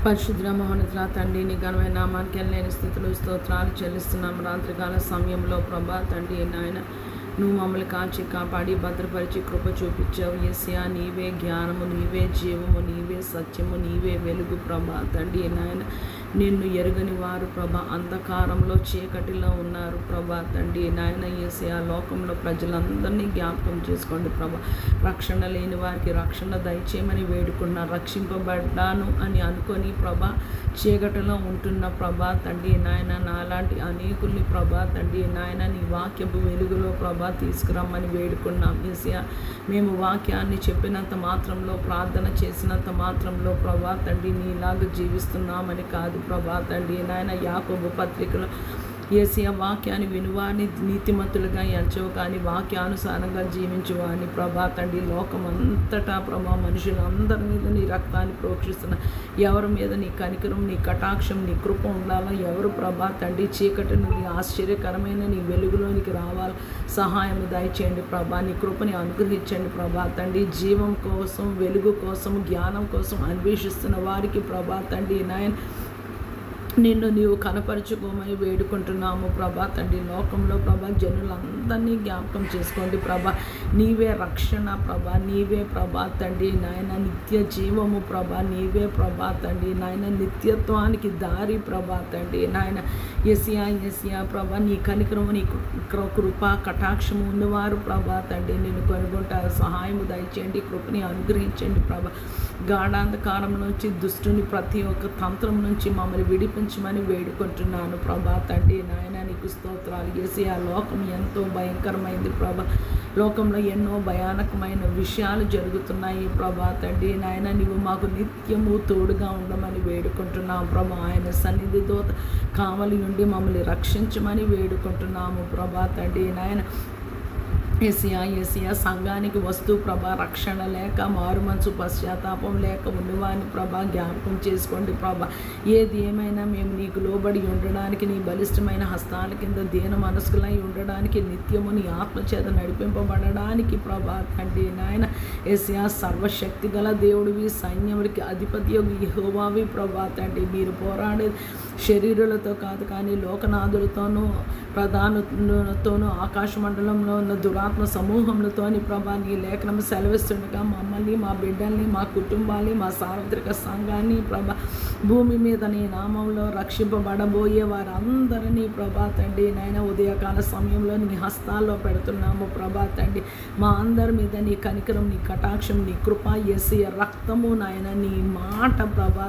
పరిశుద్ర మహోన్నతుల తండ్రి నీ ఘనమైన నామానికి వెళ్ళలేని స్థితిలో స్తోత్రాలు చెల్లిస్తున్నాం. రాత్రికాల సమయంలో ప్రభా తండ్రి నాయన నువ్వు మమ్మల్ని కాచి కాపాడి భద్రపరిచి కృప చూపించావు. యేసయ్యా నీవే జ్ఞానము, నీవే జీవము, నీవే సత్యము, నీవే వెలుగు ప్రభా తండ్రి నాయన. నిన్ను ఎరుగని వారు ప్రభా అంధకారంలో చీకటిలో ఉన్నారు ప్రభా తండ్రి నాయన. యేసయ్యా లోకంలో ప్రజలందరినీ జ్ఞాపకం చేసుకోండి ప్రభా. రక్షణ లేని వారికి రక్షణ దయచేయమని వేడుకున్నా. రక్షింపబడ్డాను అని అనుకొని ప్రభా చీకటిలో ఉంటున్న ప్రభా తండ్రి నాయన నాలాంటి అనేకుల్ని ప్రభా తండ్రి నాయన నీ వాక్యపు వెలుగులో ప్రభా తీసుకురమ్మని వేడుకున్నాం. యేసయ్యా మేము వాక్యాన్ని చెప్పినంత మాత్రంలో, ప్రార్థన చేసినంత మాత్రంలో ప్రభా తండ్రి నీలాగా జీవిస్తున్నామని కాదు ప్రభా తండ్రి నాయన. యాకోబు పత్రికలో యేసయ్యా వాక్యాన్ని వినువాని నీతిమంతులుగా ఎంచవు కానీ వాక్యానుసారంగా జీవించువాని ప్రభా తండ్రి. లోకమంతటా ప్రభా మనుషులందరి మీద నీ రక్తాన్ని ప్రోక్షిస్తున్న ఎవరి మీద నీ కనికరం, నీ కటాక్షం, నీ కృప ఉండాలా. ఎవరు ప్రభా తండ్రి చీకటి నుండి ఆశ్చర్యకరమైన నీ వెలుగులోనికి రావాలి. సహాయం దయచేయండి ప్రభా. నీ కృపని అనుగ్రహించండి ప్రభా తండ్రి. జీవం కోసం, వెలుగు కోసం, జ్ఞానం కోసం అన్వేషిస్తున్న వారికి ప్రభా తండ్రి నాయన నిన్ను నీవు కనపరుచుకోమని వేడుకుంటున్నాము ప్రభా తండ్రి. లోకంలో ప్రభా జనులందరినీ జ్ఞాపకం చేసుకోండి ప్రభా. నీవే రక్షణ ప్రభా, నీవే ప్రభా తండ్రి నాయన. నిత్య జీవము ప్రభా, నీవే ప్రభా తండ్రి నాయన. నిత్యత్వానికి దారి ప్రభా తండ్రి నాయన. యేసయ్యా ప్రభా నీ కనికరము, నీ కృప కటాక్షము ఉన్నవారు ప్రభా తండ్రి నిన్ను కనుగొంటారు. సహాయము దయచేయండి, కృపని అనుగ్రహించండి ప్రభా. గాఢాంధకారం నుంచి, దుష్టుని ప్రతి ఒక్క తంత్రం నుంచి మమ్మల్ని విడిపించమని వేడుకుంటున్నాను ప్రభా తండ్రి నాయన. నీకు స్తోత్రాలు. యేసయ్యా లోకం ఎంతో భయంకరమైంది ప్రభా. లోకంలో ఎన్నో భయానకమైన విషయాలు జరుగుతున్నాయి ప్రభా తండ్రి నాయన. నీవు మాకు నిత్యము తోడుగా ఉండమని వేడుకుంటున్నాము ప్రభా. ఆయన సన్నిధితో కావలి ఉండి మమ్మల్ని రక్షించమని వేడుకుంటున్నాము ప్రభా తండ్రి నాయన. యేసయ్యా సంఘానికి వస్తూ ప్రభా రక్షణ లేక, మారు మనసు పశ్చాత్తాపం లేక ఉన్నవాని ప్రభా జ్ఞాపకం చేసుకోండి ప్రభా. ఏది ఏమైనా మేము నీకు లోబడి ఉండడానికి, నీ బలిష్టమైన హస్తాల కింద దీన మనస్కులై ఉండడానికి, నిత్యము నీ ఆత్మచేత నడిపింపబడడానికి ప్రభా తండ్రి నాయన. యేసయ్యా సర్వశక్తి గల దేవుడివి, సైన్యములకి అధిపతి యెహోవావి ప్రభా తండ్రి. మీరు పోరాడేది శరీరులతో కాదు కానీ లోకనాథులతోనూ, ప్రధానులతోనూ, ఆకాశ మండలంలో ఉన్న దురాత్మ సమూహములతోని ప్రభా. నీ లేఖనం సెలవిస్తుండగా మమ్మల్ని, మా బిడ్డల్ని, మా కుటుంబాన్ని, మా సార్వత్రిక సంఘాన్ని ప్రభా భూమి మీద నీ నామంలో రక్షింపబడబోయే వారందరినీ ప్రభా తండ్రి నాయన ఉదయకాల సమయంలో నీ హస్తాల్లో పెడుతున్నాము ప్రభా తండ్రి. మా అందరి మీద నీ కనికరం, నీ కటాక్షం, నీ కృప, యేసయ్య రక్తము నాయన, నీ మాట ప్రభా